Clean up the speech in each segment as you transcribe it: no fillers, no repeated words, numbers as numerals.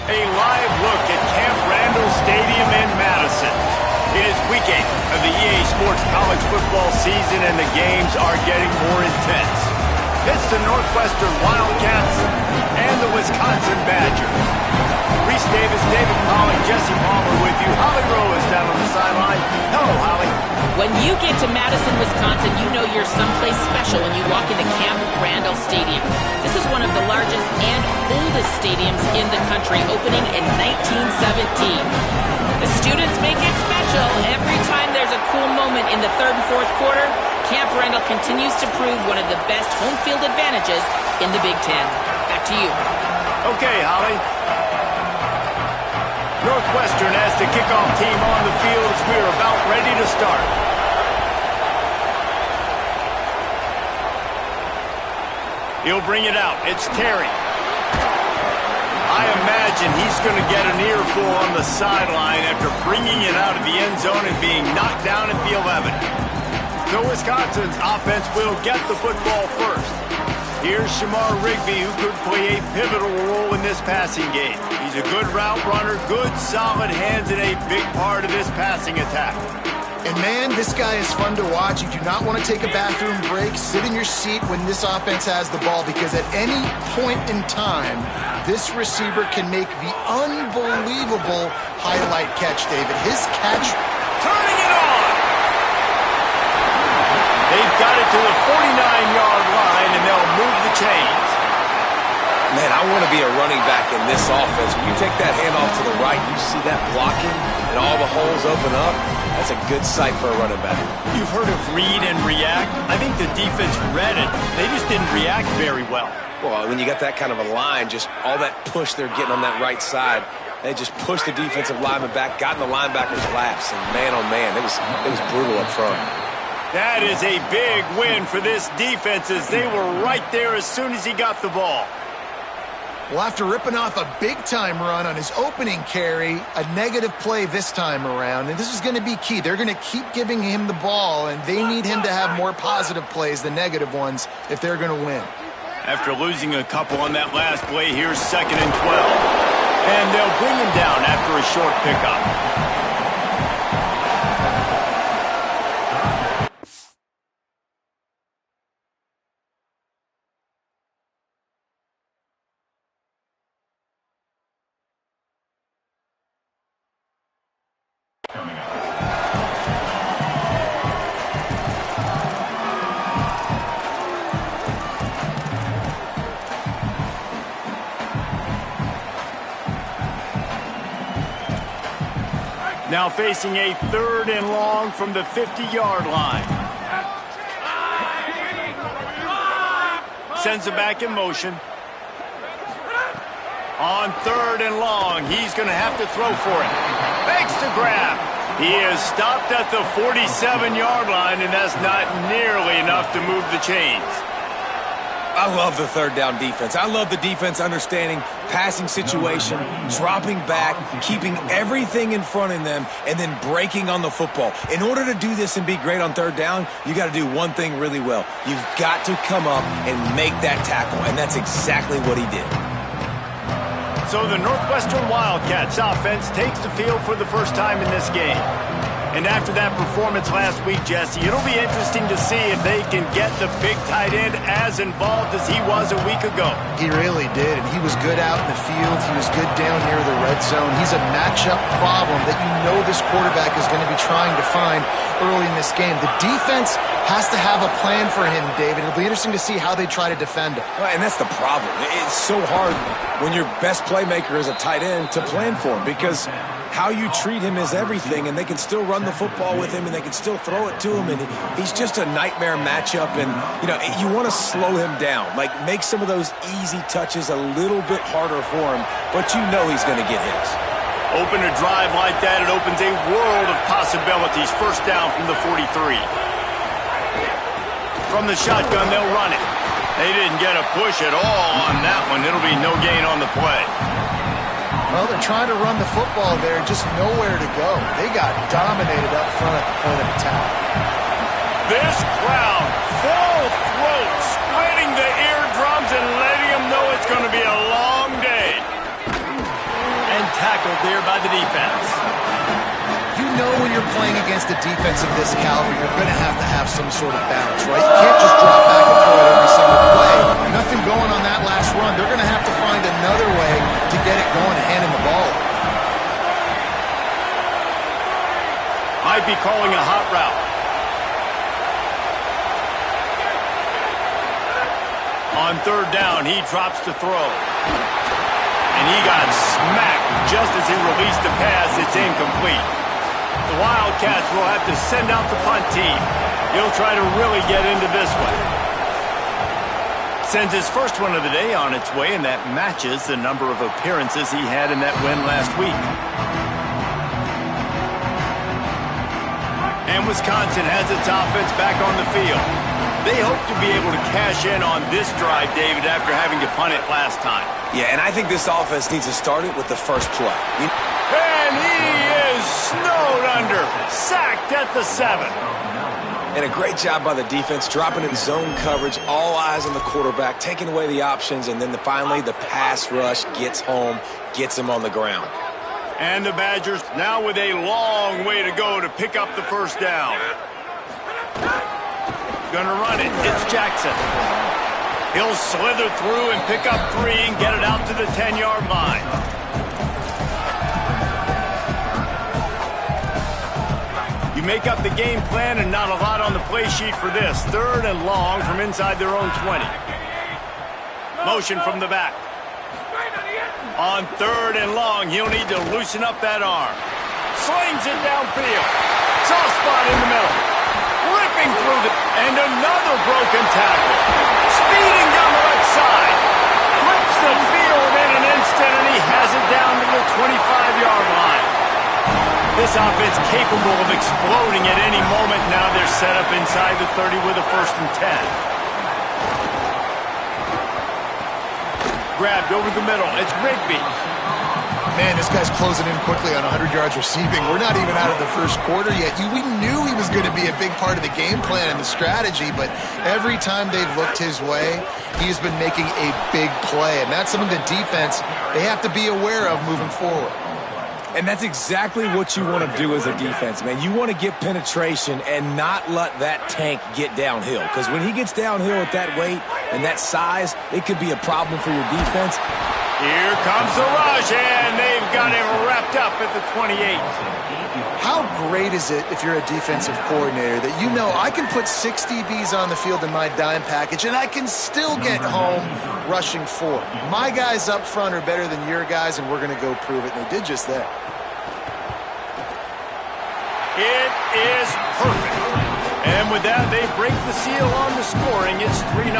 A live look at Camp Randall Stadium in Madison. It is week 8 of the EA Sports College football season, and the games are getting more intense. It's the Northwestern Wildcats and the Wisconsin Badgers. Reese Davis, David Pollock, Jesse Palmer with you. Holly Rowe is down on the sideline. Hello, Holly. When you get to Madison, Wisconsin, you know you're someplace special when you walk into Camp Randall Stadium. This is one of the largest and oldest stadiums in the country, opening in 1917. The students make it special. Every time there's a cool moment in the third and fourth quarter, Camp Randall continues to prove one of the best home field advantages in the Big Ten. Back to you. Okay, Holly. Northwestern has the kickoff team on the field as we are about ready to start. He'll bring it out. It's Terry. I imagine he's going to get an earful on the sideline after bringing it out of the end zone and being knocked down at the 11. So Wisconsin's offense will get the football first. Here's Shamar Rigby, who could play a pivotal role in this passing game. He's a good route runner, good solid hands, and a big part of this passing attack. And man, this guy is fun to watch. You do not want to take a bathroom break. Sit in your seat when this offense has the ball, because at any point in time, this receiver can make the unbelievable highlight catch, David. His catch. Turning it on! They've got it to the 49-yard line, and they'll move the chains. Man, I want to be a running back in this offense. When you take that handoff to the right, you see that blocking, and all the holes open up. That's a good sight for a running back. You've heard of read and react. I think the defense read it. They just didn't react very well. Well, when you got that kind of a line, just all that push they're getting on that right side, they just pushed the defensive lineman back, got in the linebacker's laps, and man, oh man, it was brutal up front. That is a big win for this defense, as they were right there as soon as he got the ball. Well, after ripping off a big-time run on his opening carry, a negative play this time around, and this is going to be key. They're going to keep giving him the ball, and they need him to have more positive plays than negative ones if they're going to win. After losing a couple on that last play, here's 2nd and 12. And they'll bring him down after a short pickup. Now facing a 3rd and long from the 50-yard line. Sends it back in motion. On 3rd and long, he's going to have to throw for it. Makes the grab. He is stopped at the 47-yard line, and that's not nearly enough to move the chains. I love the third down defense. I love the defense understanding passing situation, dropping back, keeping everything in front of them, and then breaking on the football. In order to do this and be great on third down, you got to do one thing really well. You've got to come up and make that tackle, and that's exactly what he did. So the Northwestern Wildcats offense takes the field for the first time in this game. And after that performance last week, Jesse, it'll be interesting to see if they can get the big tight end as involved as he was a week ago. He really did, and he was good out in the field. He was good down near the red zone. He's a matchup problem that you know this quarterback is going to be trying to find early in this game. The defense has to have a plan for him, David. It'll be interesting to see how they try to defend him. Well, and that's the problem. It's so hard when your best playmaker is a tight end to plan for him, because how you treat him is everything, and they can still run the football with him, and they can still throw it to him, and he's just a nightmare matchup. And, you know, you want to slow him down, like make some of those easy touches a little bit harder for him, but you know he's going to get his. Open a drive like that, it opens a world of possibilities. First down from the 43. From the shotgun, they'll run it. They didn't get a push at all on that one. It'll be no gain on the play. Well, they're trying to run the football there, just nowhere to go. They got dominated up front at the point of attack. This crowd, full throat, splitting the eardrums and letting them know it's going to be a long day. there by the defense. You know when you're playing against a defense of this caliber, you're going to have some sort of balance, right? You can't just drop back and throw it every single play. Nothing going on that last run. They're going to have to find another way to get it going and hand him the ball. Might be calling a hot route. On third down, he drops to throw. And he got smacked just as he released the pass. It's incomplete. The Wildcats will have to send out the punt team. He'll try to really get into this one. Sends his first one of the day on its way, and that matches the number of appearances he had in that win last week. And Wisconsin has its offense back on the field. They hope to be able to cash in on this drive, David, after having to punt it last time. Yeah, and I think this offense needs to start it with the first play. And he is snowed under, sacked at the 7. And a great job by the defense, dropping in zone coverage, all eyes on the quarterback, taking away the options, and then finally the pass rush gets home, gets him on the ground. And the Badgers now with a long way to go to pick up the first down. Gonna run it. It's Jackson. He'll slither through and pick up 3 and get it out to the 10-yard line. You make up the game plan and not a lot on the play sheet for this. Third and long from inside their own 20. Motion from the back. On third and long, he'll need to loosen up that arm. Slings it downfield. Soft spot in the middle. Ripping through and another broken tackle. Speeding down the left side. Flips the field in an instant, and he has it down to the 25-yard line. This offense capable of exploding at any moment. Now they're set up inside the 30 with a 1st and 10. Grabbed over the middle. It's Rigby. Man, this guy's closing in quickly on 100 yards receiving. We're not even out of the first quarter yet. We knew he was going to be a big part of the game plan and the strategy, but every time they've looked his way, he's been making a big play, and that's something the defense, they have to be aware of moving forward. And that's exactly what you want to do as a defense, man. You want to get penetration and not let that tank get downhill, because when he gets downhill at that weight and that size, it could be a problem for your defense. Here comes the rush, and they've got him wrapped up at the 28. How great is it if you're a defensive coordinator that you know I can put 6 DBs on the field in my dime package and I can still get home rushing 4. My guys up front are better than your guys, and we're going to go prove it, and they did just that. It is perfect. And with that, they break the seal on the scoring. It's 3-0.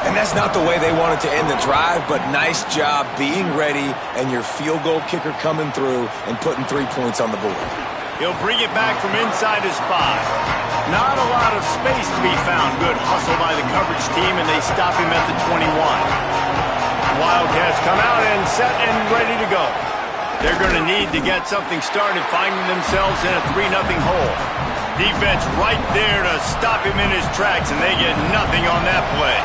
And that's not the way they wanted to end the drive, but nice job being ready and your field goal kicker coming through and putting 3 points on the board. He'll bring it back from inside his 5. Not a lot of space to be found. Good hustle by the coverage team, and they stop him at the 21. The Wildcats come out and set and ready to go. They're going to need to get something started, finding themselves in a 3-0 hole. Defense right there to stop him in his tracks, and they get nothing on that play.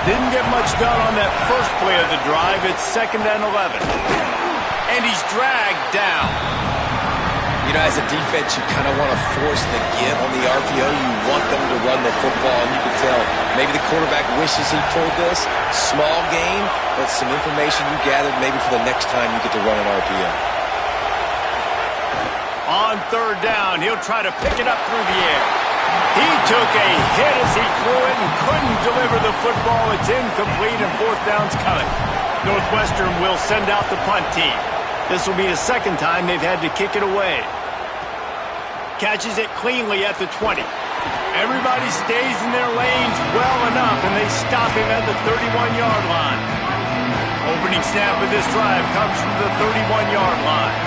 Didn't get much done on that first play of the drive. It's 2nd and 11. And he's dragged down. You know, as a defense, you kind of want to force the give on the RPO. You want them to run the football, and you can tell maybe the quarterback wishes he pulled this. Small gain, but some information you gathered maybe for the next time you get to run an RPO. On third down, he'll try to pick it up through the air. He took a hit as he threw it and couldn't deliver the football. It's incomplete, and 4th down's coming. Northwestern will send out the punt team. This will be the 2nd time they've had to kick it away. Catches it cleanly at the 20. Everybody stays in their lanes well enough, and they stop him at the 31-yard line. Opening snap of this drive comes from the 31-yard line.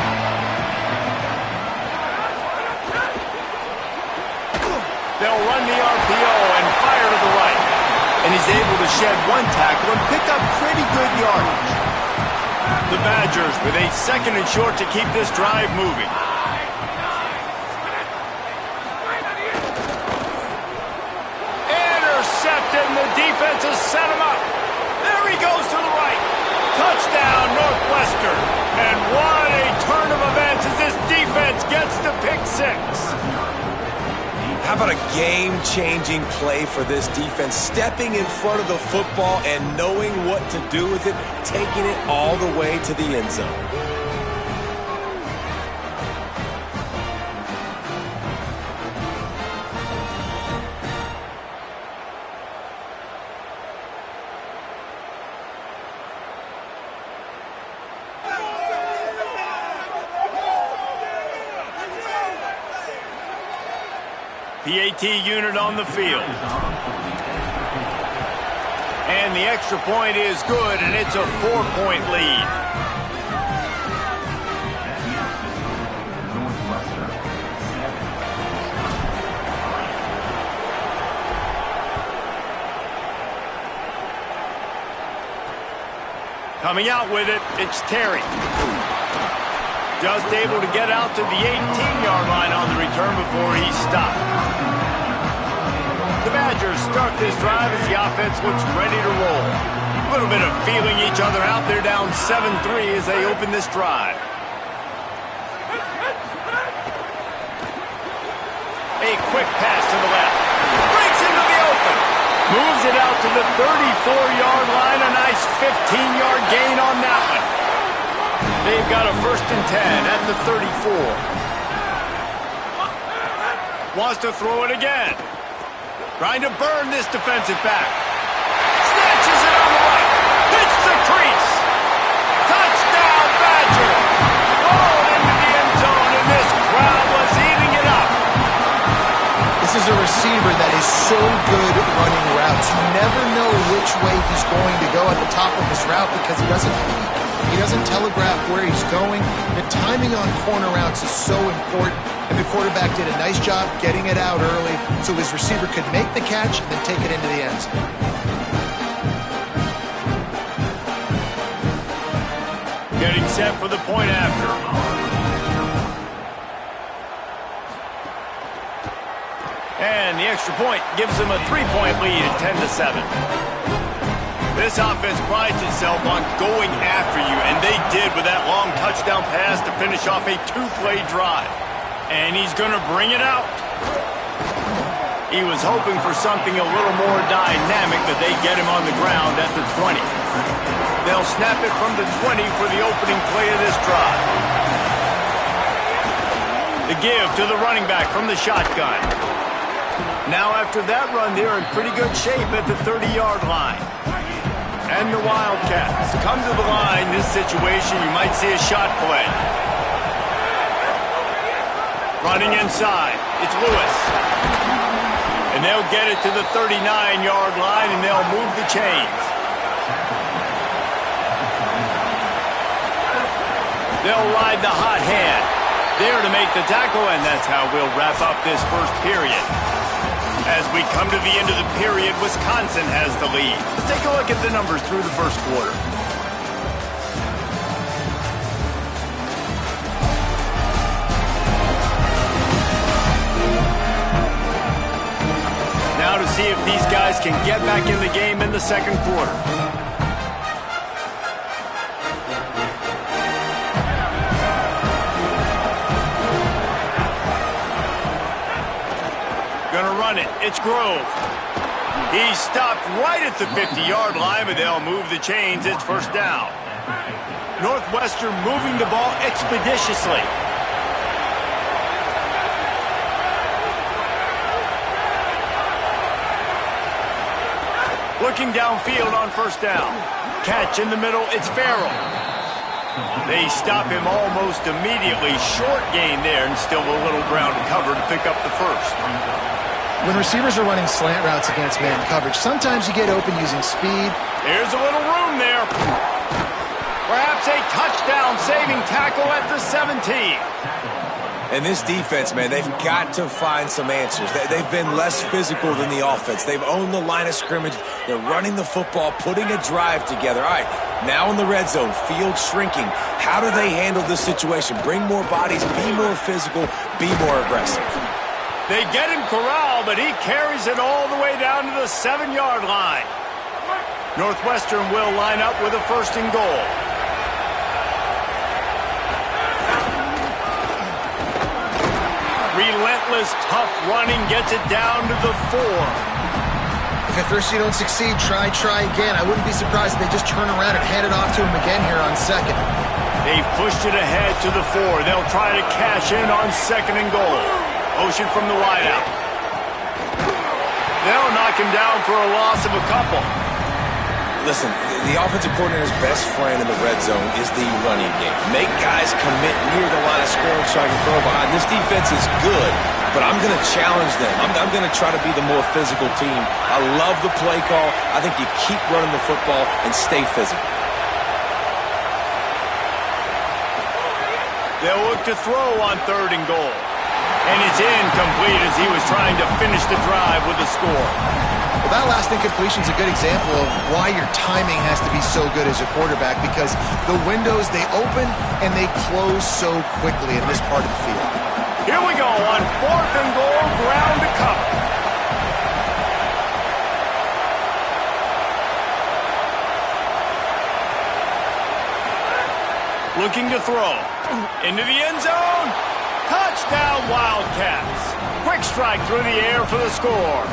They'll run the RPO and fire to the right. And he's able to shed 1 tackle and pick up pretty good yardage. The Badgers with a 2nd and short to keep this drive moving. Intercepted, and the defense has set him up. There he goes to the right. Touchdown, Northwestern. And what a turn of events as this defense gets the pick six. How about a game-changing play for this defense? Stepping in front of the football and knowing what to do with it, taking it all the way to the end zone. PAT unit on the field. And the extra point is good, and it's a 4-point lead. Coming out with it, it's Terry. Just able to get out to the 18-yard line on the return before he stopped. The Badgers start this drive as the offense looks ready to roll. A little bit of feeling each other out. They're down 7-3 as they open this drive. A quick pass to the left. Breaks into the open. Moves it out to the 34-yard line. A nice 15-yard gain on that one. They've got a 1st and 10 at the 34. Wants to throw it again. Trying to burn this defensive back. Snatches it on the right. Hits the crease. Touchdown, Badger. Rolled into the end zone, and this crowd was eating it up. This is a receiver that is so good at running routes. You never know which way he's going to go at the top of his route because he doesn't peek. He doesn't telegraph where he's going. The timing on corner routes is so important, and the quarterback did a nice job getting it out early so his receiver could make the catch and then take it into the end zone. Getting set for the point after. And the extra point gives them a 3-point lead at 10-7. This offense prides itself on going after you, and they did with that long touchdown pass to finish off a 2-play drive. And he's going to bring it out. He was hoping for something a little more dynamic, but they get him on the ground at the 20. They'll snap it from the 20 for the opening play of this drive. The give to the running back from the shotgun. Now after that run, they're in pretty good shape at the 30-yard line. And the Wildcats come to the line. This situation, you might see a shot play. Running inside, it's Lewis. And they'll get it to the 39-yard line, and they'll move the chains. They'll ride the hot hand. There to make the tackle, and that's how we'll wrap up this first period. As we come to the end of the period, Wisconsin has the lead. Let's take a look at the numbers through the first quarter. Now to see if these guys can get back in the game in the second quarter. Gonna run it. It's Grove. He stopped right at the 50-yard line, but they'll move the chains. It's first down. Northwestern moving the ball expeditiously. Looking downfield on first down. Catch in the middle. It's Farrell. They stop him almost immediately. Short gain there, and still a little ground to cover to pick up the first. When receivers are running slant routes against man coverage, sometimes you get open using speed. There's a little room there. Perhaps a touchdown-saving tackle at the 17. And this defense, man, they've got to find some answers. They've been less physical than the offense. They've owned the line of scrimmage. They're running the football, putting a drive together. All right, now in the red zone, field shrinking. How do they handle this situation? Bring more bodies, be more physical, be more aggressive. They get him corralled, but he carries it all the way down to the 7-yard line. Northwestern will line up with a 1st and goal. Relentless, tough running gets it down to the 4. If at first you don't succeed, try again. I wouldn't be surprised if they just turn around and hand it off to him again here on second. They've pushed it ahead to the 4. They'll try to cash in on 2nd and goal. Motion from the wideout. They'll knock him down for a loss of a couple. Listen, the offensive coordinator's best friend in the red zone is the running game. Make guys commit near the line of scrimmage so I can throw behind. This defense is good, but I'm going to challenge them. I'm going to try to be the more physical team. I love the play call. I think you keep running the football and stay physical. They'll look to throw on 3rd and goal. And it's incomplete as he was trying to finish the drive with a score. Well, that last incompletion is a good example of why your timing has to be so good as a quarterback, because the windows, they open and they close so quickly in this part of the field. Here we go on 4th and goal, ground to cover. Looking to throw. Into the end zone. Touchdown, Wildcats. Quick strike through the air for the score.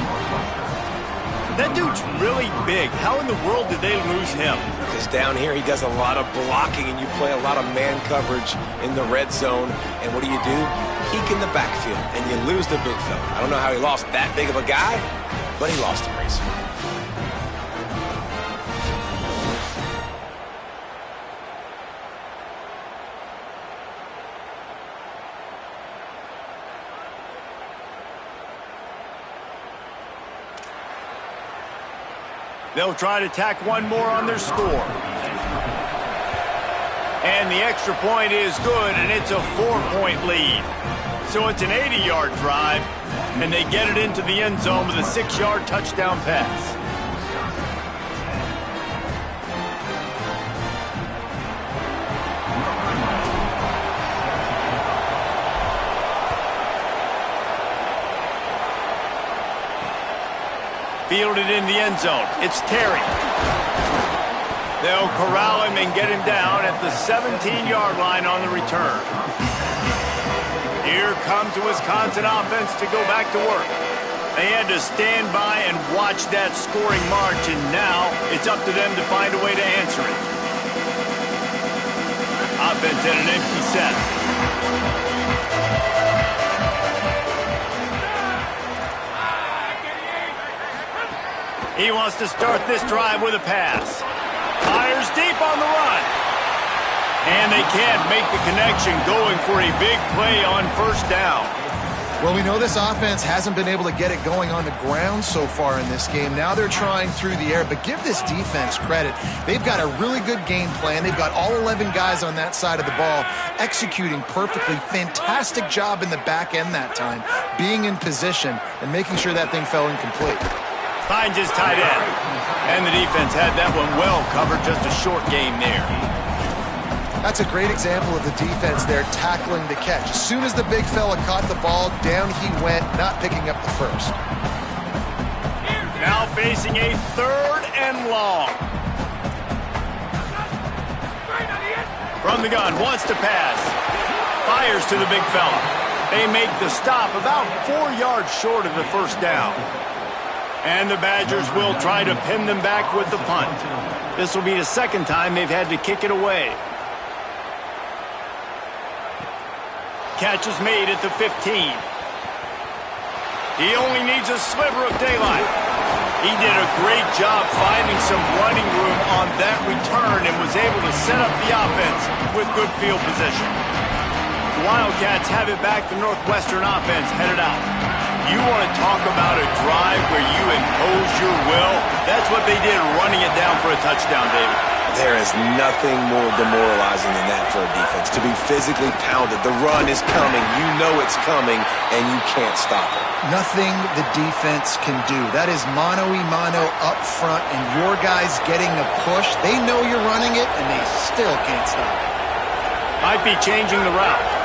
That dude's really big. How in the world did they lose him? Because down here he does a lot of blocking and you play a lot of man coverage in the red zone. And what do? Peek in the backfield and you lose the big fella. I don't know how he lost that big of a guy, but he lost the race. They'll try to tack one more on their score. And the extra point is good, and it's a 4-point lead. So it's an 80-yard drive, and they get it into the end zone with a 6-yard touchdown pass. Fielded in the end zone. It's Terry. They'll corral him and get him down at the 17-yard line on the return. Here comes the Wisconsin offense to go back to work. They had to stand by and watch that scoring march, and now it's up to them to find a way to answer it. Offense at an empty set. He wants to start this drive with a pass. Fires deep on the run. And they can't make the connection, going for a big play on 1st down. Well, we know this offense hasn't been able to get it going on the ground so far in this game. Now they're trying through the air, but give this defense credit. They've got a really good game plan. They've got all 11 guys on that side of the ball executing perfectly. Fantastic job in the back end that time, being in position and making sure that thing fell incomplete. Finds his tight end. And the defense had that one well covered. Just a short game there. That's a great example of the defense there tackling the catch. As soon as the big fella caught the ball, down he went, not picking up the first. Now facing a 3rd and long. From the gun, wants to pass. Fires to the big fella. They make the stop about 4 yards short of the 1st down. And the Badgers will try to pin them back with the punt. This will be the 2nd time they've had to kick it away. Catch is made at the 15. He only needs a sliver of daylight. He did a great job finding some running room on that return and was able to set up the offense with good field position. The Wildcats have it back. The Northwestern offense headed out. You want to talk about a drive where you impose your will? That's what they did, running it down for a touchdown, David. There is nothing more demoralizing than that for a defense. To be physically pounded. The run is coming. You know it's coming, and you can't stop it. Nothing the defense can do. That is mano-a-mano up front, and your guys getting a push. They know you're running it, and they still can't stop it. Might be changing the route.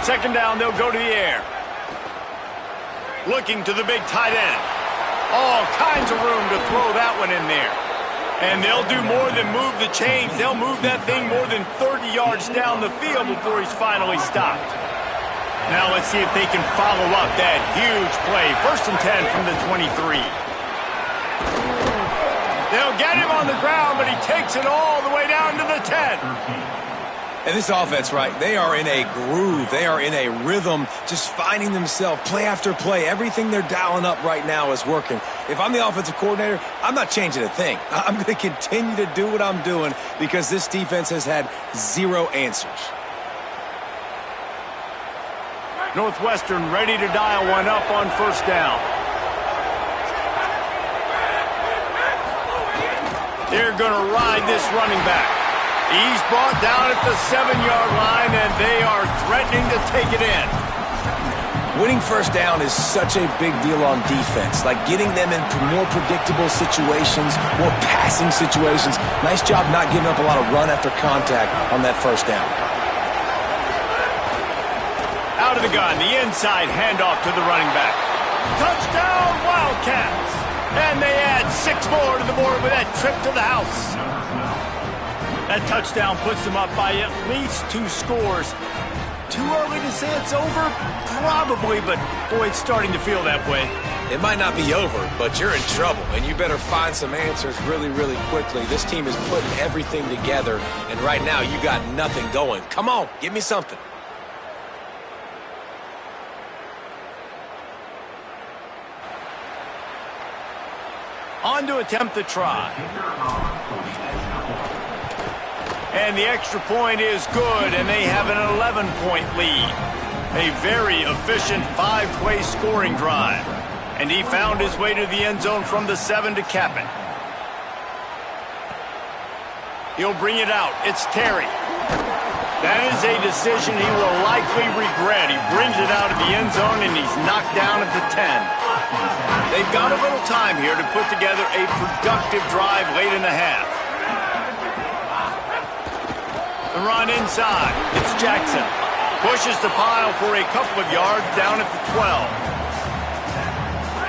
2nd down, they'll go to the air. Looking to the big tight end. All kinds of room to throw that one in there. And they'll do more than move the chains. They'll move that thing more than 30 yards down the field before he's finally stopped. Now let's see if they can follow up that huge play. 1st and 10 from the 23. They'll get him on the ground, but he takes it all the way down to the 10. And this offense, right, they are in a groove. They are in a rhythm, just finding themselves play after play. Everything they're dialing up right now is working. If I'm the offensive coordinator, I'm not changing a thing. I'm going to continue to do what I'm doing because this defense has had zero answers. Northwestern ready to dial one up on 1st down. They're going to ride this running back. He's brought down at the 7-yard line, and they are threatening to take it in. Winning 1st down is such a big deal on defense, like getting them into more predictable situations, more passing situations. Nice job not giving up a lot of run after contact on that 1st down. Out of the gun, the inside handoff to the running back. Touchdown, Wildcats! And they add 6 more to the board with that trip to the house. That touchdown puts them up by at least 2 scores. Too early to say it's over? Probably, but boy, it's starting to feel that way. It might not be over, but you're in trouble, and you better find some answers really, really quickly. This team is putting everything together, and right now you got nothing going. Come on, give me something. On to attempt the try. And the extra point is good, and they have an 11-point lead. A very efficient 5-play scoring drive. And he found his way to the end zone from the 7 to cap it. He'll bring it out. It's Terry. That is a decision he will likely regret. He brings it out of the end zone, and he's knocked down at the 10. They've got a little time here to put together a productive drive late in the half. The run inside. It's Jackson. Pushes the pile for a couple of yards down at the 12.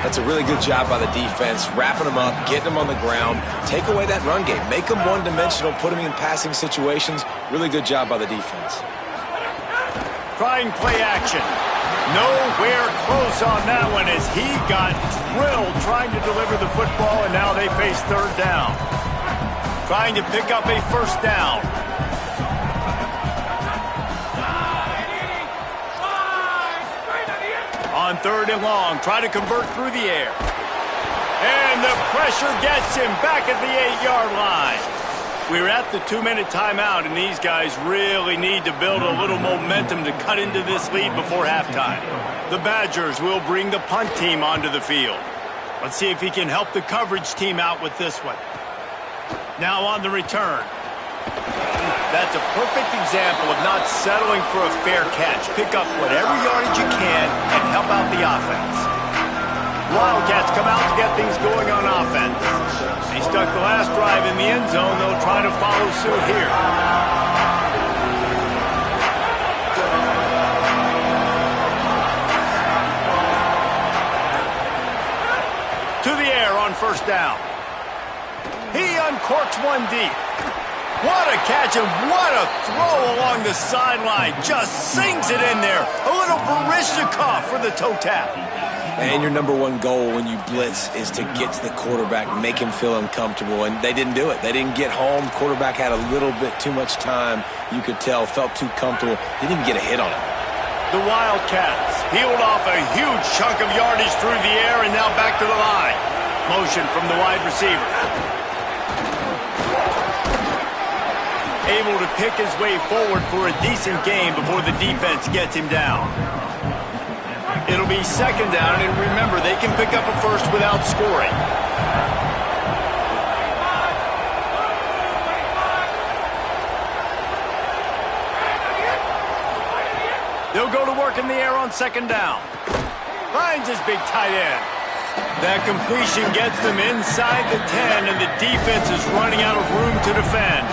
That's a really good job by the defense, wrapping them up, getting them on the ground, take away that run game, make them one-dimensional, put them in passing situations. Really good job by the defense. Trying play action. Nowhere close on that one as he got drilled trying to deliver the football, and now they face 3rd down. Trying to pick up a 1st down. On 3rd and long, try to convert through the air. And the pressure gets him back at the 8-yard line. We're at the 2-minute timeout, and these guys really need to build a little momentum to cut into this lead before halftime. The Badgers will bring the punt team onto the field. Let's see if he can help the coverage team out with this one. Now on the return. That's a perfect example of not settling for a fair catch. Pick up whatever yardage you can and help out the offense. Wildcats come out to get things going on offense. They stuck the last drive in the end zone. They'll try to follow suit here. To the air on 1st down. He uncorks one deep. What a catch and what a throw along the sideline. Just sings it in there. A little Barishnikov for the toe tap. And your number one goal when you blitz is to get to the quarterback, make him feel uncomfortable. And they didn't do it. They didn't get home. Quarterback had a little bit too much time. You could tell, felt too comfortable. Didn't even get a hit on him. The Wildcats peeled off a huge chunk of yardage through the air and now back to the line. Motion from the wide receiver. Able to pick his way forward for a decent game before the defense gets him down. It'll be 2nd down, and remember, they can pick up a 1st without scoring. They'll go to work in the air on 2nd down. Finds his big tight end. That completion gets them inside the 10, and the defense is running out of room to defend.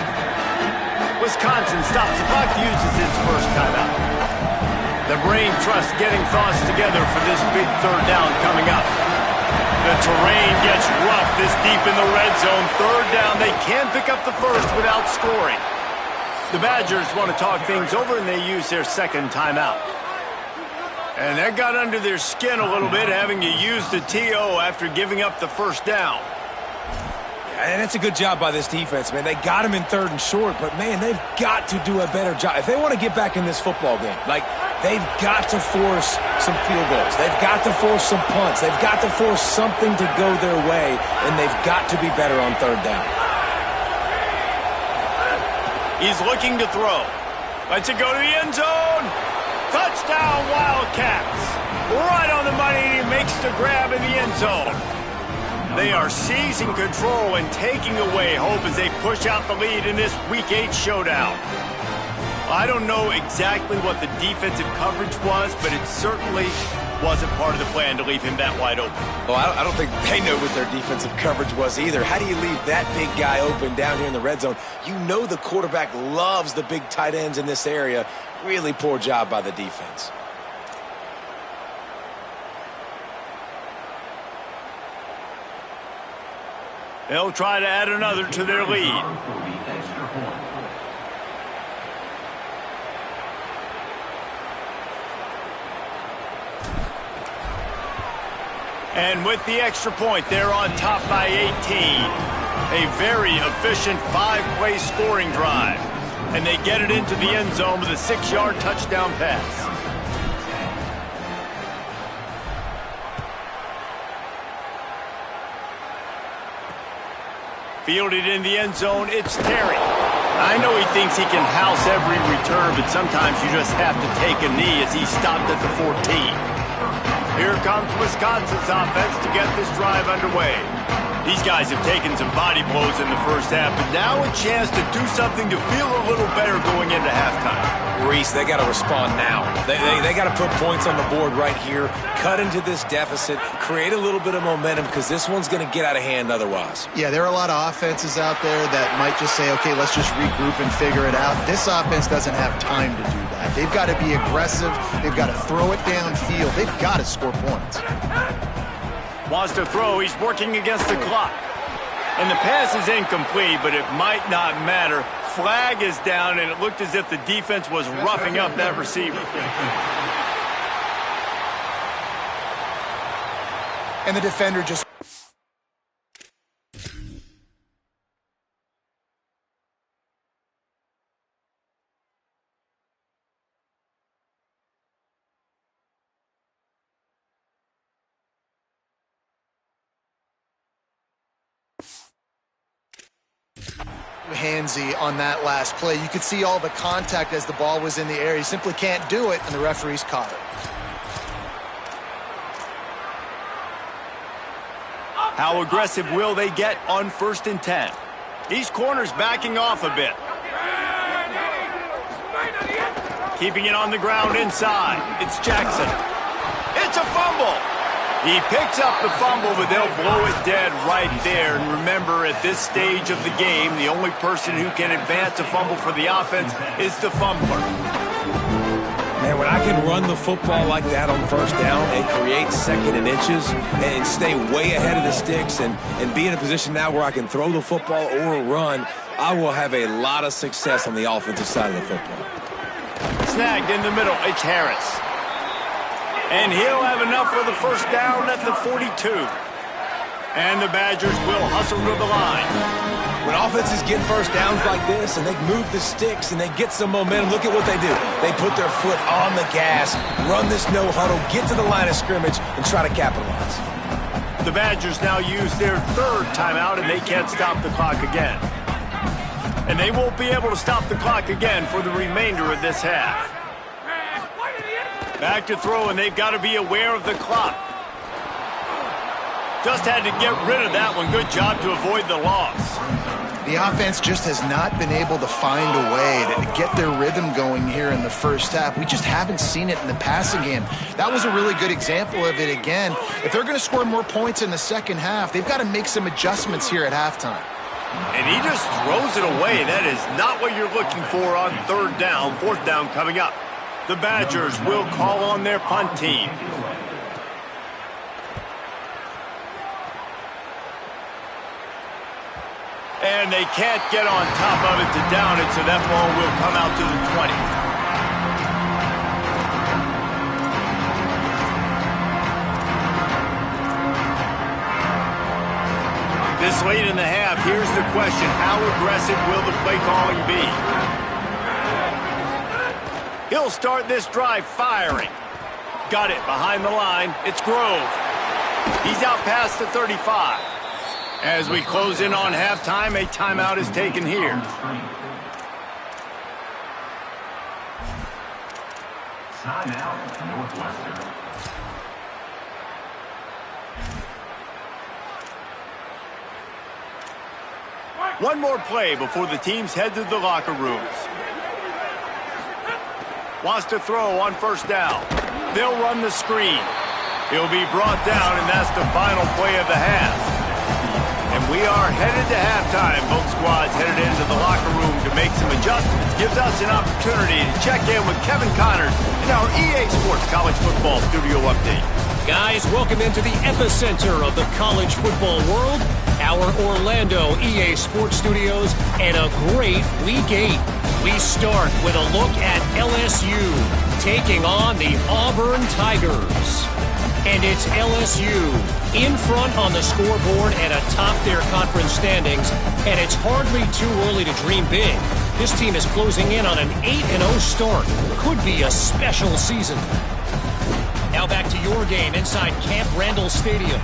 Wisconsin stops the clock, uses its 1st timeout. The brain trust getting thoughts together for this big 3rd down coming up. The terrain gets rough this deep in the red zone. Third down, they can pick up the first without scoring. The Badgers want to talk things over, and they use their second timeout. And that got under their skin a little bit, having to use the TO after giving up the first down. And it's a good job by this defense, man. They got him in third and short, but, man, they've got to do a better job. If they want to get back in this football game, like, they've got to force some field goals. They've got to force some punts. They've got to force something to go their way, and they've got to be better on third down. He's looking to throw. Lets it go to the end zone. Touchdown, Wildcats. Right on the money, and he makes the grab in the end zone. They are seizing control and taking away hope as they push out the lead in this Week 8 showdown. I don't know exactly what the defensive coverage was, but it certainly wasn't part of the plan to leave him that wide open. Well, I don't think they know what their defensive coverage was either. How do you leave that big guy open down here in the red zone? You know the quarterback loves the big tight ends in this area. Really poor job by the defense. They'll try to add another to their lead. And with the extra point, they're on top by 18. A very efficient 5-play scoring drive. And they get it into the end zone with a 6-yard touchdown pass. Fielded in the end zone, it's Terry. I know he thinks he can house every return, but sometimes you just have to take a knee as he stopped at the 14. Here comes Wisconsin's offense to get this drive underway. These guys have taken some body blows in the first half, but now a chance to do something to feel a little better going into halftime. Reese, they got to respond now. They got to put points on the board right here, cut into this deficit, create a little bit of momentum because this one's going to get out of hand otherwise. Yeah, there are a lot of offenses out there that might just say, okay, let's just regroup and figure it out. This offense doesn't have time to do that. They've got to be aggressive. They've got to throw it downfield. They've got to score points. Wants to throw. He's working against the clock. And the pass is incomplete, but it might not matter. Flag is down, and it looked as if the defense was roughing up that receiver. And the defender just... handsy on that last play. You could see all the contact as the ball was in the air. He simply can't do it, and the referees caught it. How aggressive will they get on 1st and 10? These corners backing off a bit. Keeping it on the ground inside. It's Jackson. It's a fumble. He picks up the fumble, but they'll blow it dead right there. And remember, at this stage of the game, the only person who can advance a fumble for the offense is the fumbler. Man, when I can run the football like that on 1st down and create 2nd and inches and stay way ahead of the sticks and be in a position now where I can throw the football or run, I will have a lot of success on the offensive side of the football. Snagged in the middle. It's Harris. And he'll have enough for the 1st down at the 42. And the Badgers will hustle to the line. When offenses get 1st downs like this and they move the sticks and they get some momentum, look at what they do. They put their foot on the gas, run this no huddle, get to the line of scrimmage, and try to capitalize. The Badgers now use their 3rd timeout, and they can't stop the clock again. And they won't be able to stop the clock again for the remainder of this half. Back to throw, and they've got to be aware of the clock. Just had to get rid of that one. Good job to avoid the loss. The offense just has not been able to find a way to get their rhythm going here in the first half. We just haven't seen it in the passing game. That was a really good example of it again. If they're going to score more points in the second half, they've got to make some adjustments here at halftime. And he just throws it away. That is not what you're looking for on 3rd down. 4th down coming up. The Badgers will call on their punt team. And they can't get on top of it to down it, so that ball will come out to the 20. This late in the half, here's the question. How aggressive will the play calling be? He'll start this drive firing. Got it behind the line. It's Grove. He's out past the 35. As we close in on halftime, a timeout is taken here. Timeout, Northwestern. One more play before the teams head to the locker rooms. Wants to throw on first down. They'll run the screen. He'll be brought down, and that's the final play of the half. And we are headed to halftime. Both squads headed into the locker room to make some adjustments. Gives us an opportunity to check in with Kevin Connors in our EA Sports College Football Studio Update. Guys, welcome into the epicenter of the college football world, our Orlando EA Sports Studios, and a great Week 8. We start with a look at LSU taking on the Auburn Tigers. And it's LSU in front on the scoreboard and atop their conference standings, and it's hardly too early to dream big. This team is closing in on an 8-0 start. Could be a special season. Now back to your game inside Camp Randall Stadium.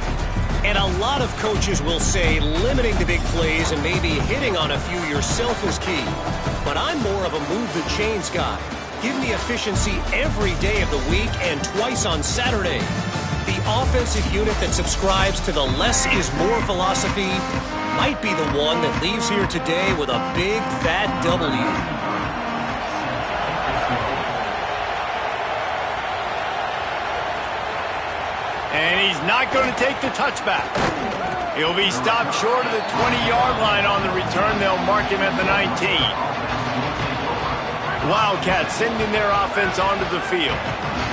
And a lot of coaches will say limiting the big plays and maybe hitting on a few yourself is key. But I'm more of a move the chains guy. Give me efficiency every day of the week and twice on Saturday. The offensive unit that subscribes to the less is more philosophy might be the one that leaves here today with a big fat W. And he's not going to take the touchback. He'll be stopped short of the 20-yard line on the return. They'll mark him at the 19. Wildcats sending their offense onto the field.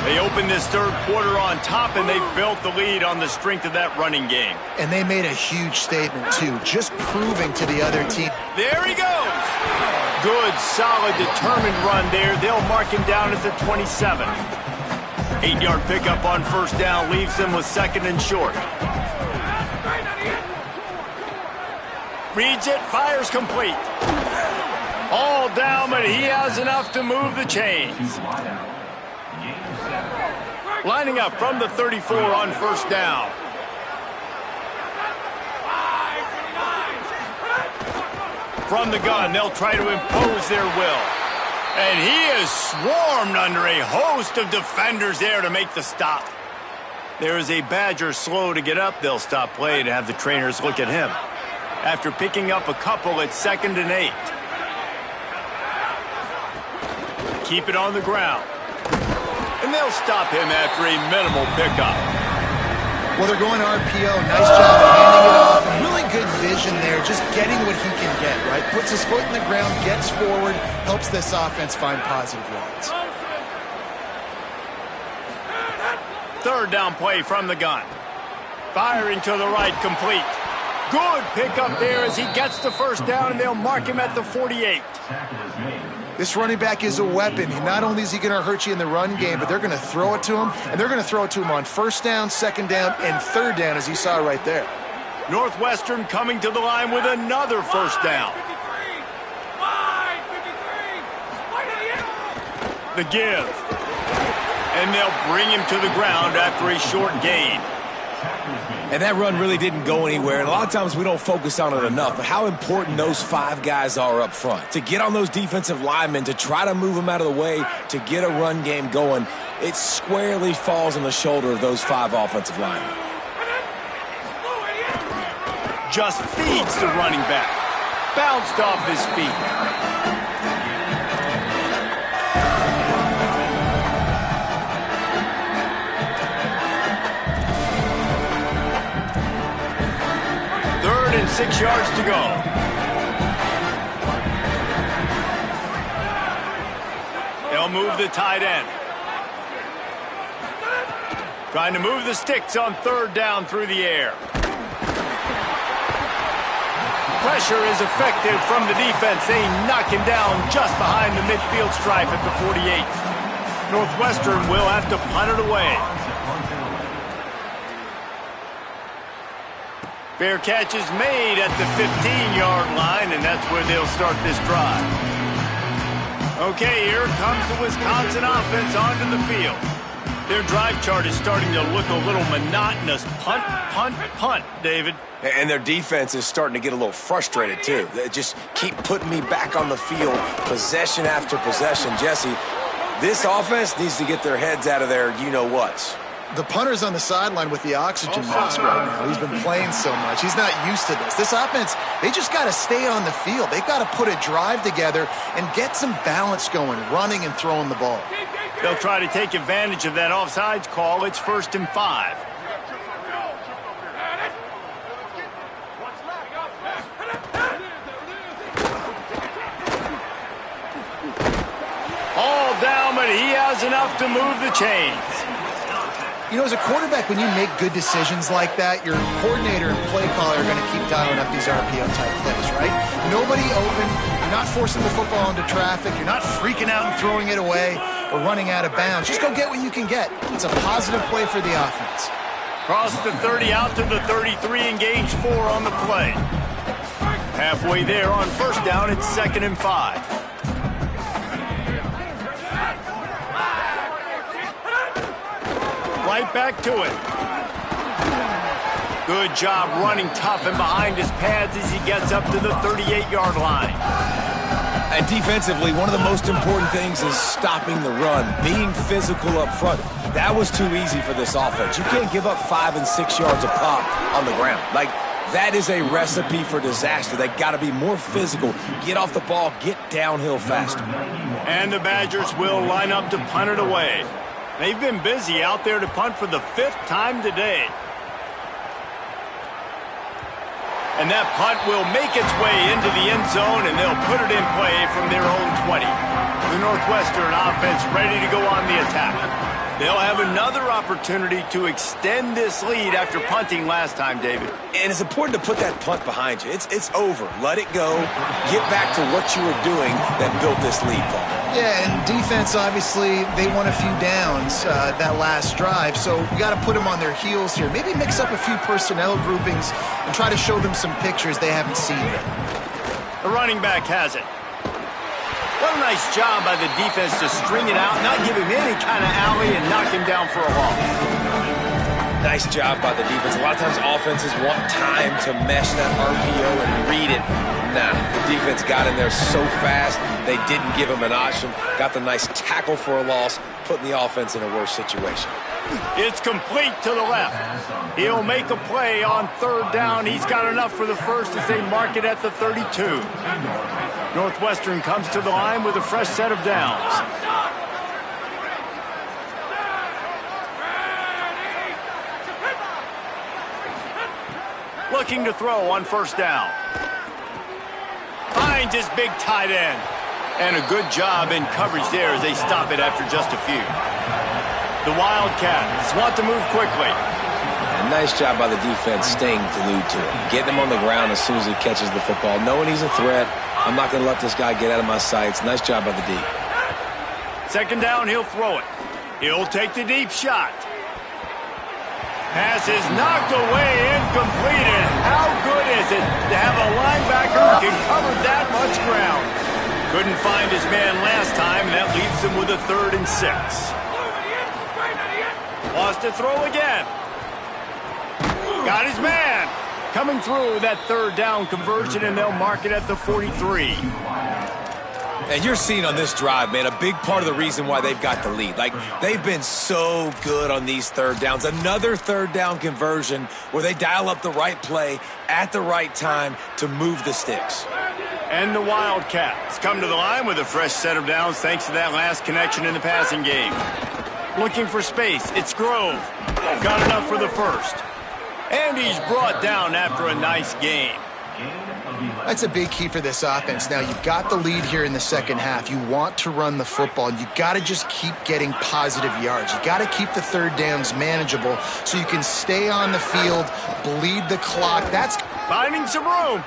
They open this third quarter on top, and they've built the lead on the strength of that running game. And they made a huge statement, too, just proving to the other team. There he goes. Good, solid, determined run there. They'll mark him down at the 27. 8-yard pickup on first down leaves them with second and short. Reads it, fires complete. All down, but he has enough to move the chains. Lining up from the 34 on first down. From the gun, they'll try to impose their will. And he is swarmed under a host of defenders there to make the stop. There is a Badger slow to get up. They'll stop play to have the trainers look at him. After picking up a couple, it's 2nd and 8. Keep it on the ground. And they'll stop him after a minimal pickup. Well, they're going RPO. Nice job of handing it off. Really good vision there, just getting what he can get, right? Puts his foot in the ground, gets forward, helps this offense find positive yards. Third down play from the gun. Firing to the right, complete. Good pickup there as he gets the first down, and they'll mark him at the 48. This running back is a weapon. Not only is he going to hurt you in the run game, but they're going to throw it to him, and they're going to throw it to him on first down, second down, and third down, as you saw right there. Northwestern coming to the line with another first down. The give. And they'll bring him to the ground after a short gain. And that run really didn't go anywhere. And a lot of times we don't focus on it enough. But how important those 5 guys are up front. To get on those defensive linemen, to try to move them out of the way, to get a run game going, it squarely falls on the shoulder of those 5 offensive linemen. Just feeds the running back. Bounced off his feet. Third and 6 yards to go. They'll move the tight end. Trying to move the sticks on third down through the air. pressure is effective from the defense. They knock him down just behind the midfield stripe at the 48. Northwestern will have to punt it away. Fair catch is made at the 15-yard line, and that's where they'll start this drive. Okay, here comes the Wisconsin offense onto the field. Their drive chart is starting to look a little monotonous. Punt, punt, punt, David. And their defense is starting to get a little frustrated, too. They just keep putting me back on the field, possession after possession. Jesse, this offense needs to get their heads out of their you-know-whats. The punter's on the sideline with the oxygen mask right now. He's been playing so much. He's not used to this. This offense, they just got to stay on the field. They've got to put a drive together and get some balance going, running and throwing the ball. They'll try to take advantage of that offsides call. It's 1st and 5. All down, but he has enough to move the chains. You know, as a quarterback, when you make good decisions like that, your coordinator and play caller are going to keep dialing up these RPO-type plays, right? Nobody open. You're not forcing the football into traffic. You're not freaking out and throwing it away or running out of bounds. Just go get what you can get. It's a positive play for the offense. Cross the 30 out to the 33, engage 4 on the play. Halfway there on 1st down, it's 2nd and 5. Right back to it. Good job running tough and behind his pads as he gets up to the 38-yard line. And defensively, one of the most important things is stopping the run, being physical up front. That was too easy for this offense. You can't give up 5 and 6 yards a pop on the ground. Like, that is a recipe for disaster. They got to be more physical, get off the ball, get downhill faster. And the Badgers will line up to punt it away. They've been busy out there to punt for the 5th time today. And that punt will make its way into the end zone, and they'll put it in play from their own 20. The Northwestern offense ready to go on the attack. They'll have another opportunity to extend this lead after punting last time, David. And it's important to put that punt behind you. It's over. Let it go. Get back to what you were doing that built this lead, Paul. Yeah, and defense, obviously, they won a few downs that last drive, so you got to put them on their heels here. Maybe mix up a few personnel groupings and try to show them some pictures they haven't seen yet. The running back has it. What a nice job by the defense to string it out, not give him any kind of alley, and knock him down for a loss. Nice job by the defense. A lot of times offenses want time to mesh that RPO and read it. Nah, the defense got in there so fast, they didn't give him an option. Got the nice tackle for a loss, putting the offense in a worse situation. It's complete to the left. He'll make a play on 3rd down. He's got enough for the 1st as they mark it at the 32. Northwestern comes to the line with a fresh set of downs. Looking to throw on 1st down. Finds his big tight end. And a good job in coverage there as they stop it after just a few. The Wildcats want to move quickly. And nice job by the defense staying glued to him. Getting him on the ground as soon as he catches the football. Knowing he's a threat, I'm not going to let this guy get out of my sights. Nice job by the D. 2nd down, he'll throw it. He'll take the deep shot. Pass is knocked away, incomplete. And how good is it to have a linebacker who can cover that much ground? Couldn't find his man last time, and that leaves him with a 3rd and 6. Wants to throw again. Got his man. Coming through that 3rd down conversion, and they'll mark it at the 43. And you're seeing on this drive, man, a big part of the reason why they've got the lead. Like, they've been so good on these 3rd downs. Another 3rd down conversion where they dial up the right play at the right time to move the sticks. And the Wildcats come to the line with a fresh set of downs thanks to that last connection in the passing game. Looking for space. It's Grove. Got enough for the 1st. And he's brought down after a nice game. That's a big key for this offense. Now, you've got the lead here in the 2nd half. You want to run the football. You got to just keep getting positive yards. You got to keep the 3rd downs manageable so you can stay on the field, bleed the clock. That's finding some room.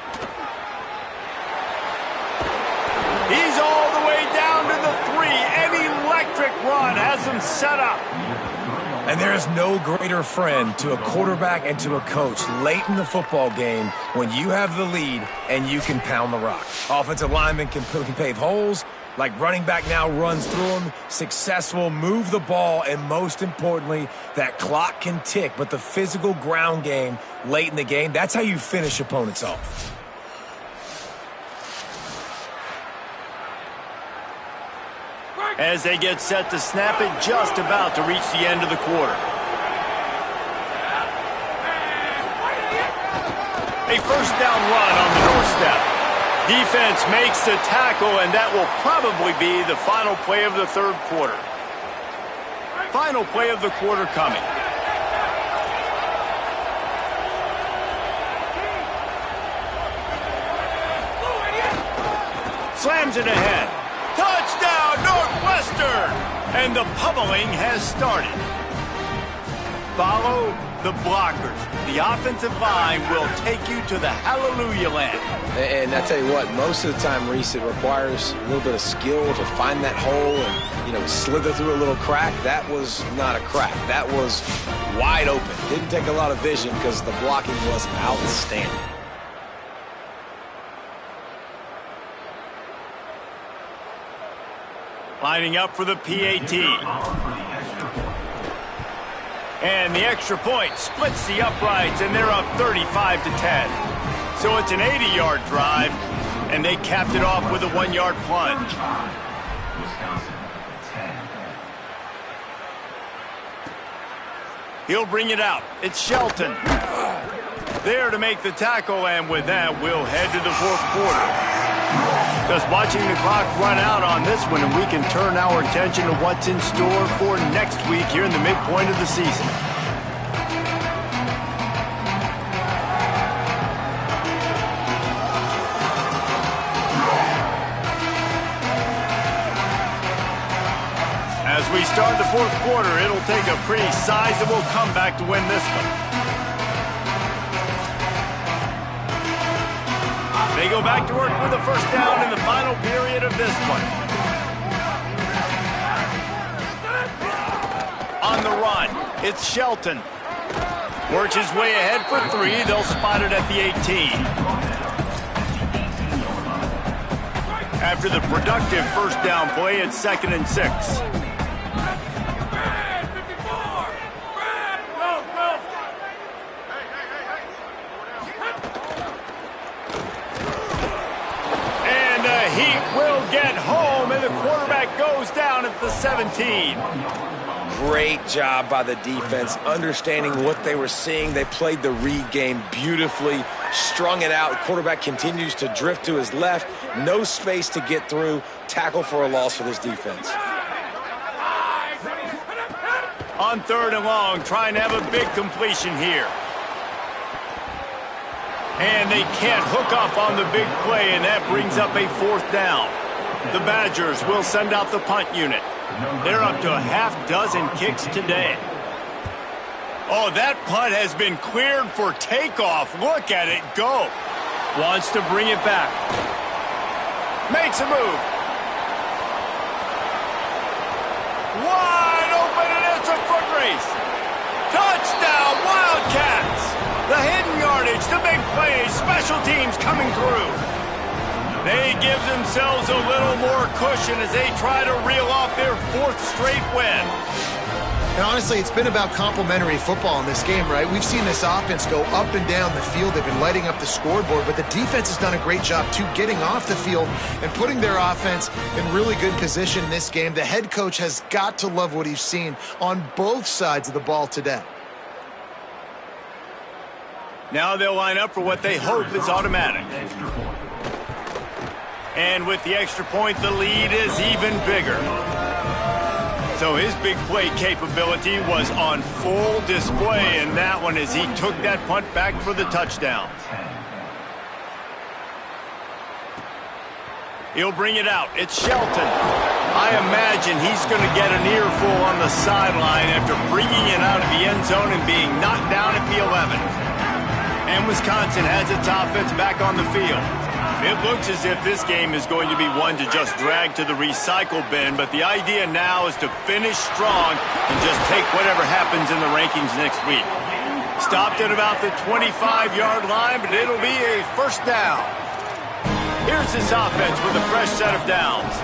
He's all the way down to the 3. An electric run has him set up. And there is no greater friend to a quarterback and to a coach late in the football game when you have the lead and you can pound the rock. Offensive linemen can pave holes, like running back now runs through them, successful, move the ball, and most importantly, that clock can tick. But the physical ground game late in the game, that's how you finish opponents off. As they get set to snap it, just about to reach the end of the quarter. A first down run on the doorstep. Defense makes the tackle, and that will probably be the final play of the third quarter. Final play of the quarter coming. Slams it ahead. Touchdown, Northwestern! And the pummeling has started. Follow the blockers. The offensive line will take you to the hallelujah land. And I tell you what, most of the time, Reese, it requires a little bit of skill to find that hole and, slither through a little crack. That was not a crack. That was wide open. Didn't take a lot of vision because the blocking was outstanding. Lining up for the PAT. And the extra point splits the uprights, and they're up 35 to 10. So it's an 80-yard drive, and they capped it off with a 1-yard plunge. He'll bring it out. It's Shelton. There to make the tackle, and with that, we'll head to the fourth quarter. Just watching the clock run out on this one, and we can turn our attention to what's in store for next week here in the midpoint of the season. As we start the fourth quarter, it'll take a pretty sizable comeback to win this one. They go back to work with a first down in the final period of this one. On the run, it's Shelton. Works his way ahead for 3. They'll spot it at the 18. After the productive first down play, it's 2nd and 6. Get home, and the quarterback goes down at the 17. Great job by the defense, understanding what they were seeing. They played the read game beautifully, strung it out. Quarterback continues to drift to his left. No space to get through. Tackle for a loss for this defense. On 3rd and long, trying to have a big completion here. And they can't hook up on the big play, and that brings up a 4th down. The Badgers will send out the punt unit. They're up to a half-dozen kicks today. Oh, that punt has been cleared for takeoff. Look at it go. Wants to bring it back. Makes a move. Wide open, and it's a foot race. Touchdown, Wildcats. The hidden yardage, the big plays, special teams coming through. They give themselves a little more cushion as they try to reel off their 4th straight win. And honestly, it's been about complementary football in this game, right? We've seen this offense go up and down the field. They've been lighting up the scoreboard, but the defense has done a great job, too, getting off the field and putting their offense in really good position in this game. The head coach has got to love what he's seen on both sides of the ball today. Now they'll line up for what they hope is automatic. And with the extra point, the lead is even bigger. So his big play capability was on full display in that one as he took that punt back for the touchdown. He'll bring it out. It's Shelton. I imagine he's going to get an earful on the sideline after bringing it out of the end zone and being knocked down at the 11. And Wisconsin has its offense back on the field. It looks as if this game is going to be one to just drag to the recycle bin, but the idea now is to finish strong and just take whatever happens in the rankings next week. Stopped at about the 25-yard line, but it'll be a first down. Here's this offense with a fresh set of downs.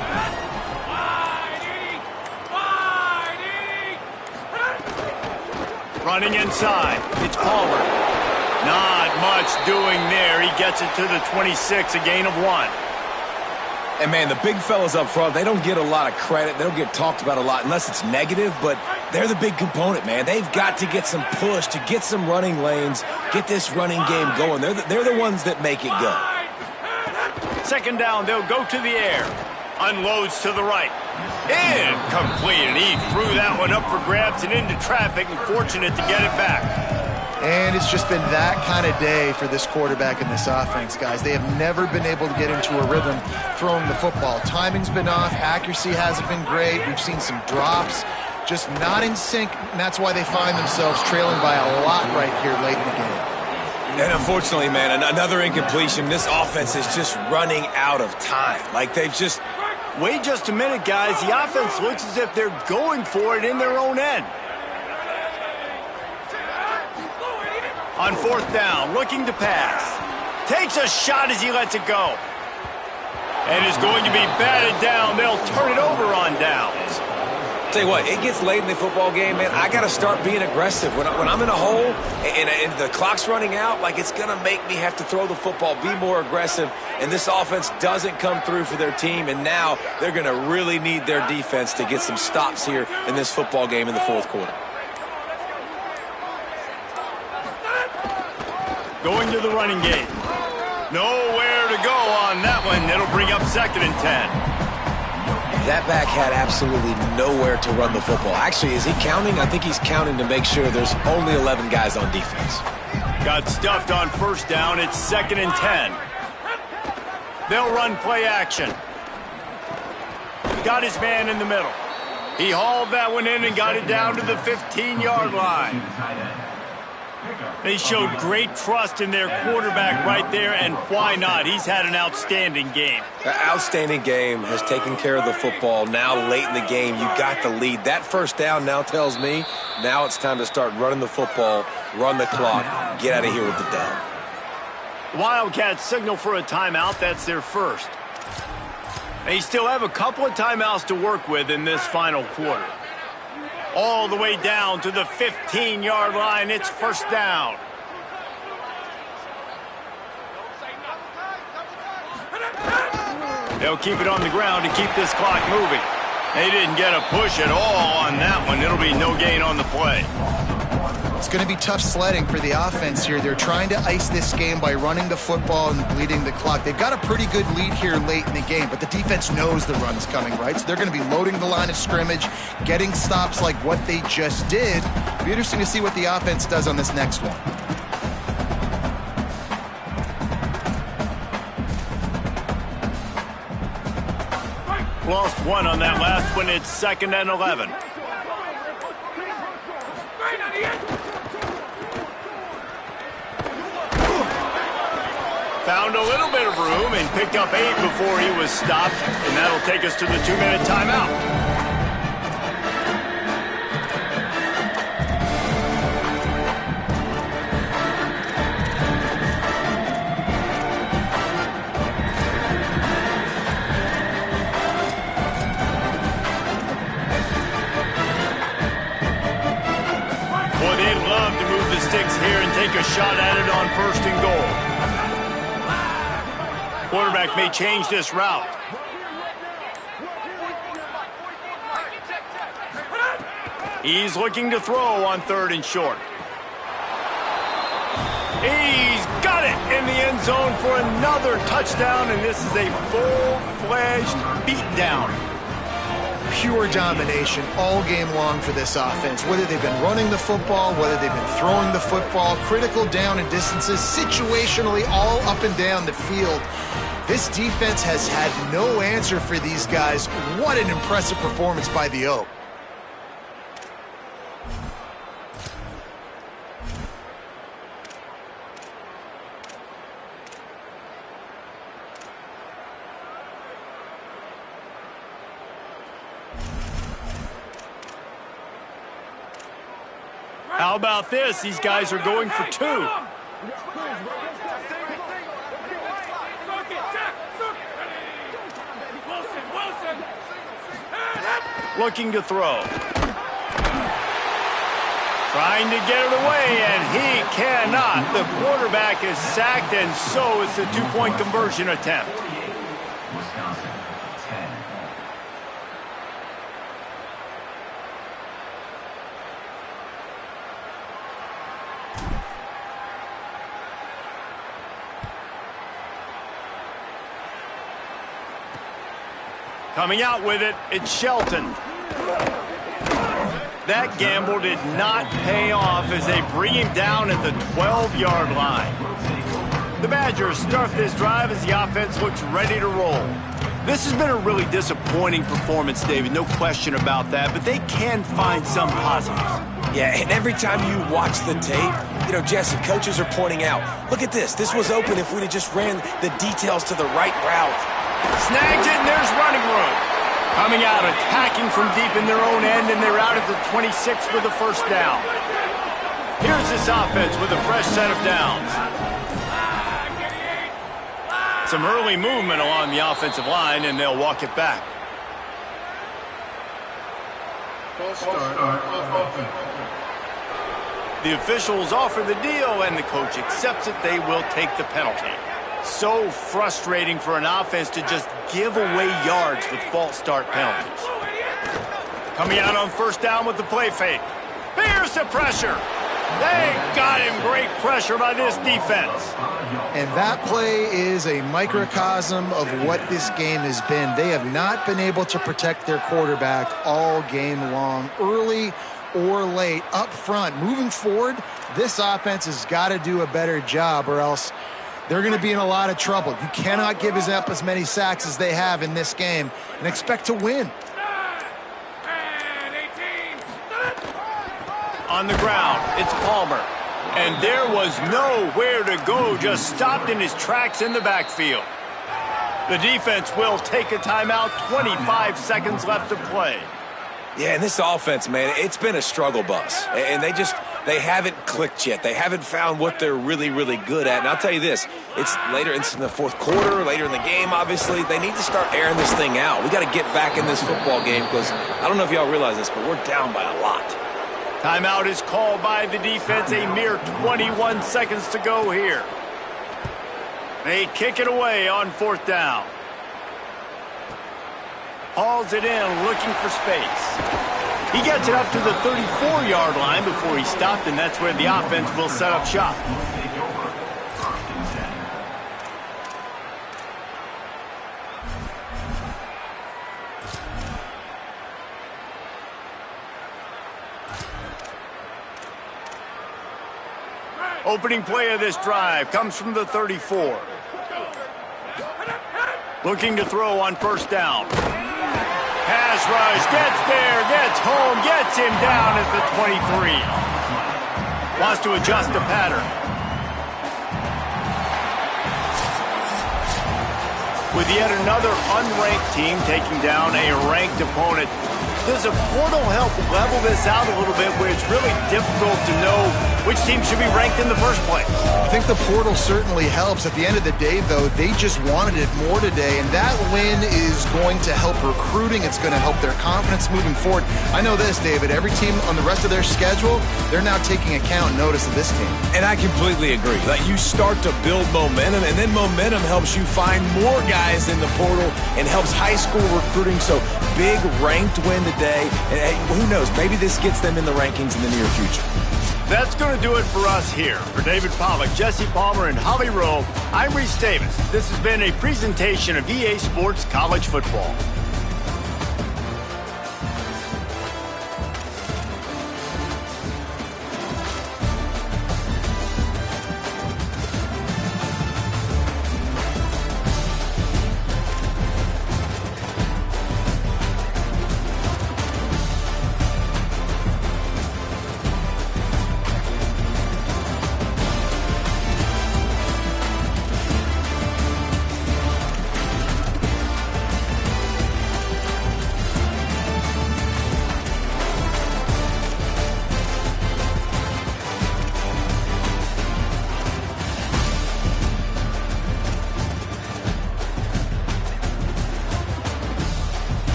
Running inside, it's Palmer. Not much doing there. He gets it to the 26, a gain of 1. And, man, the big fellas up front, they don't get a lot of credit. They don't get talked about a lot unless it's negative, but they're the big component, man. They've got to get some push, to get some running lanes, get this running game going. They're the ones that make it go. Second down, they'll go to the air. Unloads to the right. Incomplete, and he threw that one up for grabs and into traffic, and fortunate to get it back. And it's just been that kind of day for this quarterback and this offense, guys. They have never been able to get into a rhythm throwing the football. Timing's been off. Accuracy hasn't been great. We've seen some drops, just not in sync, and that's why they find themselves trailing by a lot right here late in the game. And unfortunately, man, another incompletion. This offense is just running out of time. Like they've just... Wait just a minute, guys. The offense looks as if they're going for it in their own end. On fourth down, looking to pass. Takes a shot as he lets it go. And is going to be batted down. They'll turn it over on downs. Tell you what, it gets late in the football game, man. I got to start being aggressive. When I'm in a hole and the clock's running out, like it's going to make me have to throw the football, be more aggressive. And this offense doesn't come through for their team. And now they're going to really need their defense to get some stops here in this football game in the fourth quarter. Going to the running game. Nowhere to go on that one. It'll bring up 2nd and 10. That back had absolutely nowhere to run the football. Actually, is he counting? I think he's counting to make sure there's only 11 guys on defense. Got stuffed on first down. It's 2nd and 10. They'll run play action. Got his man in the middle. He hauled that one in and got it down to the 15-yard line. They showed great trust in their quarterback right there, and why not? He's had an outstanding game. An outstanding game, has taken care of the football. Now, late in the game, you got the lead. That first down now tells me now it's time to start running the football, run the clock, get out of here with the dub. Wildcats signal for a timeout. That's their first. They still have a couple of timeouts to work with in this final quarter. All the way down to the 15-yard line. It's first down. They'll keep it on the ground to keep this clock moving. They didn't get a push at all on that one. It'll be no gain on the play. It's going to be tough sledding for the offense here. They're trying to ice this game by running the football and bleeding the clock. They've got a pretty good lead here late in the game, but the defense knows the run's coming, right? So they're going to be loading the line of scrimmage, getting stops like what they just did. It'll be interesting to see what the offense does on this next one. Lost one on that last one. It's 2nd and 11. Found a little bit of room and picked up 8 before he was stopped, and that'll take us to the 2-minute timeout. Boy, they'd love to move the sticks here and take a shot at it on 1st and goal. Quarterback may change this route. He's looking to throw on 3rd and short. He's got it in the end zone for another touchdown, and this is a full-fledged beatdown. Pure domination all game long for this offense. Whether they've been running the football, whether they've been throwing the football, critical down and distances, situationally all up and down the field. This defense has had no answer for these guys. What an impressive performance by the Oak. How about this? These guys are going for two. Looking to throw. Trying to get it away, and he cannot. The quarterback is sacked, and so is the two-point conversion attempt. Wisconsin, 10. Coming out with it, it's Shelton. That gamble did not pay off as they bring him down at the 12-yard line. The Badgers start this drive as the offense looks ready to roll. This has been a really disappointing performance, David, no question about that, but they can find some positives. Yeah, and every time you watch the tape, you know, Jesse, coaches are pointing out, look at this. This was open if we'd have just ran the details to the right route. Snags it, and there's running room. Coming out, attacking from deep in their own end, and they're out at the 26 for the first down. Here's this offense with a fresh set of downs. Some early movement along the offensive line, and they'll walk it back. The officials offer the deal, and the coach accepts it. They will take the penalty. So frustrating for an offense to just give away yards with false start penalties. Coming out on first down with the play fake. Here's the pressure. They got him. Great pressure by this defense. And that play is a microcosm of what this game has been. They have not been able to protect their quarterback all game long, early or late, up front. Moving forward, this offense has got to do a better job, or else they're going to be in a lot of trouble. You cannot give up as many sacks as they have in this game and expect to win. On the ground, it's Palmer. And there was nowhere to go, just stopped in his tracks in the backfield. The defense will take a timeout, 25 seconds left to play. Yeah, and this offense, man, it's been a struggle bus. And they haven't clicked yet. They haven't found what they're really, really good at. And I'll tell you this, it's later in the fourth quarter, later in the game, obviously. They need to start airing this thing out. We got to get back in this football game because I don't know if y'all realize this, but we're down by a lot. Timeout is called by the defense. A mere 21 seconds to go here. They kick it away on fourth down. Hauls it in, looking for space. He gets it up to the 34-yard line before he stopped, and that's where the offense will set up shop. Opening play of this drive comes from the 34. Looking to throw on first down. Pass rush, gets there, gets home, gets him down at the 23. Wants to adjust the pattern. With yet another unranked team taking down a ranked opponent, does a portal help level this out a little bit where it's really difficult to know which team should be ranked in the first place? I think the portal certainly helps. At the end of the day, though, they just wanted it more today, and that win is going to help recruiting. It's going to help their confidence moving forward. I know this, David, every team on the rest of their schedule, they're now taking account and notice of this team. And I completely agree. Like, you start to build momentum, and then momentum helps you find more guys in the portal and helps high school recruiting. So big ranked win today, and hey, who knows, maybe this gets them in the rankings in the near future. That's going to do it for us here. For David Pollack, Jesse Palmer, and Holly Rowe, I'm Reese Davis. This has been a presentation of EA Sports College Football.